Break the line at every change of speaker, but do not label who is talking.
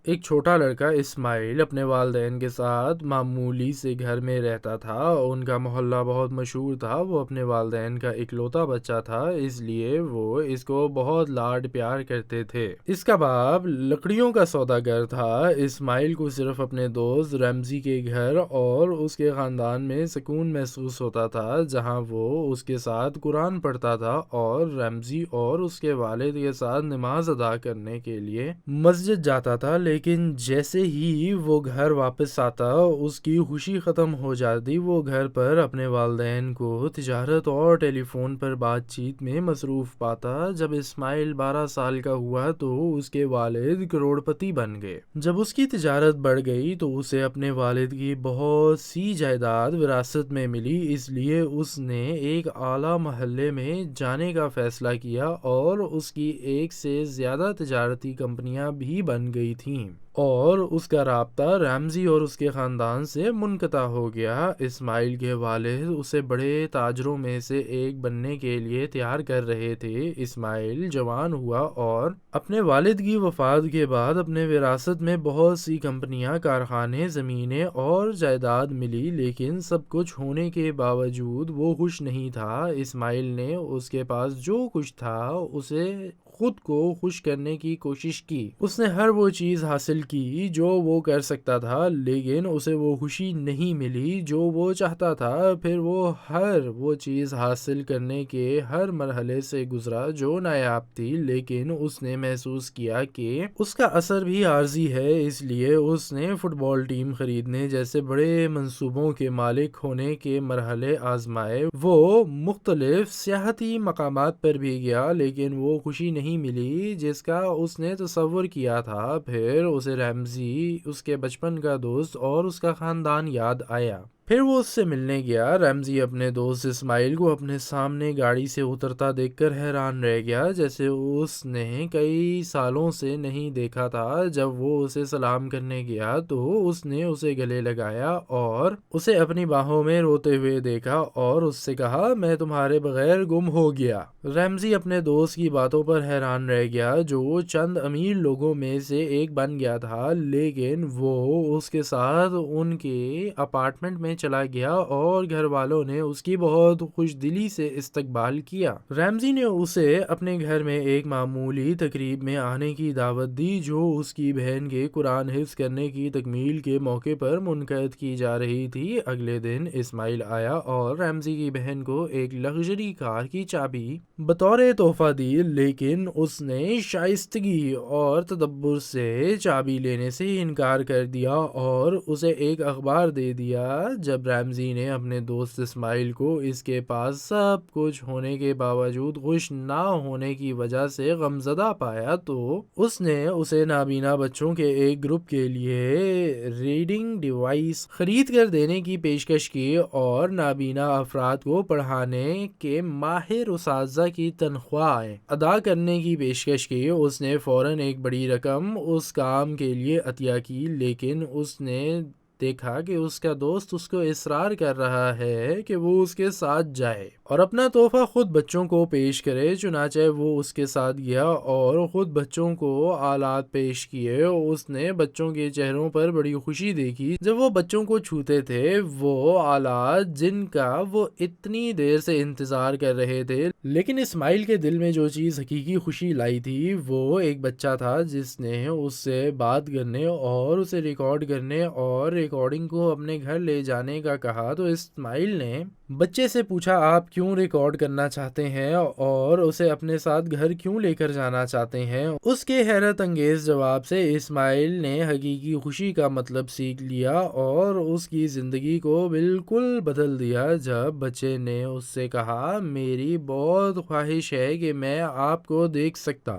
ایک چھوٹا لڑکا اسماعیل اپنے والدین کے ساتھ معمولی سے گھر میں رہتا تھا۔ ان کا محلہ بہت مشہور تھا۔ وہ اپنے والدین کا اکلوتا بچہ تھا، اس لیے وہ اس کو بہت لاڈ پیار کرتے تھے۔ اس کا باپ لکڑیوں کا سوداگر تھا۔ اسماعیل کو صرف اپنے دوست رمزی کے گھر اور اس کے خاندان میں سکون محسوس ہوتا تھا، جہاں وہ اس کے ساتھ قرآن پڑھتا تھا اور رمزی اور اس کے والد کے ساتھ نماز ادا کرنے کے لیے مسجد جاتا تھا۔ لیکن جیسے ہی وہ گھر واپس آتا، اس کی خوشی ختم ہو جاتی۔ وہ گھر پر اپنے والدین کو تجارت اور ٹیلی فون پر بات چیت میں مصروف پاتا۔ جب اسماعیل 12 سال کا ہوا تو اس کے والد کروڑ پتی بن گئے۔ جب اس کی تجارت بڑھ گئی تو اسے اپنے والد کی بہت سی جائیداد وراثت میں ملی، اس لیے اس نے ایک اعلیٰ محلے میں جانے کا فیصلہ کیا اور اس کی ایک سے زیادہ تجارتی کمپنیاں بھی بن گئی تھیں اور اس کا رابطہ رمزی اور اس کے خاندان سے منقطع ہو گیا۔ اسماعیل کے والد اسے بڑے تاجروں میں سے ایک بننے کے لیے تیار کر رہے تھے۔ اسماعیل جوان ہوا اور اپنے والد کی وفات کے بعد اپنے وراثت میں بہت سی کمپنیاں، کارخانے، زمینیں اور جائیداد ملی، لیکن سب کچھ ہونے کے باوجود وہ خوش نہیں تھا۔ اسماعیل نے اس کے پاس جو کچھ تھا اسے خود کو خوش کرنے کی کوشش کی۔ اس نے ہر وہ چیز حاصل کی جو وہ کر سکتا تھا، لیکن اسے وہ خوشی نہیں ملی جو وہ چاہتا تھا۔ پھر وہ ہر وہ چیز حاصل کرنے کے ہر مرحلے سے گزرا جو نایاب تھی، لیکن اس نے محسوس کیا کہ اس کا اثر بھی عارضی ہے۔ اس لیے اس نے فٹ بال ٹیم خریدنے جیسے بڑے منصوبوں کے مالک ہونے کے مرحلے آزمائے۔ وہ مختلف سیاحتی مقامات پر بھی گیا، لیکن وہ خوشی نہیں ملی جس کا اس نے تصور کیا تھا۔ پھر اسے رمزی، اس کے بچپن کا دوست اور اس کا خاندان یاد آیا۔ پھر وہ اس سے ملنے گیا۔ رمزی اپنے دوست اسماعیل کو اپنے سامنے گاڑی سے اترتا دیکھ کر حیران رہ گیا، جیسے اس نے کئی سالوں سے نہیں دیکھا تھا۔ جب وہ اسے سلام کرنے گیا تو اس نے اسے گلے لگایا اور اسے اپنی باہوں میں روتے ہوئے دیکھا اور اس سے کہا، میں تمہارے بغیر گم ہو گیا۔ رمزی اپنے دوست کی باتوں پر حیران رہ گیا، جو چند امیر لوگوں میں سے ایک بن گیا تھا، لیکن وہ اس کے ساتھ ان کے اپارٹمنٹ میں چلا گیا اور گھر والوں نے اس کی بہت خوش دلی سے استقبال کیا۔ رمزی نے اسے اپنے گھر میں ایک معمولی تقریب میں آنے کی دعوت دی، جو اس کی بہن کے قرآن حفظ کرنے کی تکمیل کے موقع پر منعقد کی جا رہی تھی۔ اگلے دن اسماعیل آیا اور رمزی کی بہن کو ایک لگژری کار کی چابی بطور تحفہ دی، لیکن اس نے شائستگی اور تدبر سے چابی لینے سے انکار کر دیا اور اسے ایک اخبار دے دیا۔ جب رمزی نے اپنے دوست اسماعیل کو اس کے پاس سب کچھ ہونے کے باوجود خوش نہ ہونے کی وجہ سے غمزدہ پایا تو اس نے اسے نابینا بچوں کے ایک گروپ کے لیے ریڈنگ ڈیوائس خرید کر دینے کی پیشکش کی اور نابینا افراد کو پڑھانے کے ماہر اساتذہ کی تنخواہیں ادا کرنے کی پیشکش کی۔ اس نے فوراً ایک بڑی رقم اس کام کے لیے عطیہ کی، لیکن اس نے دیکھا کہ اس کا دوست اس کو اصرار کر رہا ہے کہ وہ اس کے ساتھ جائے اور اپنا تحفہ خود بچوں کو پیش کرے۔ چنانچہ وہ اس کے ساتھ گیا اور خود بچوں کو آلات پیش کیے۔ اس نے بچوں کے چہروں پر بڑی خوشی دیکھی جب وہ بچوں کو چھوتے تھے، وہ آلات جن کا وہ اتنی دیر سے انتظار کر رہے تھے۔ لیکن اسماعیل کے دل میں جو چیز حقیقی خوشی لائی تھی وہ ایک بچہ تھا جس نے اس سے بات کرنے اور اسے ریکارڈ کرنے اور ریکارڈنگ کو اپنے گھر لے جانے کا کہا۔ تو اسماعیل نے بچے سے پوچھا، آپ کیوں ریکارڈ کرنا چاہتے ہیں اور اسے اپنے ساتھ گھر کیوں لے کر جانا چاہتے ہیں؟ اس کے حیرت انگیز جواب سے اسماعیل نے حقیقی خوشی کا مطلب سیکھ لیا اور اس کی زندگی کو بالکل بدل دیا۔ جب بچے نے اس سے کہا، میری بہت خواہش ہے کہ میں آپ کو دیکھ سکتا،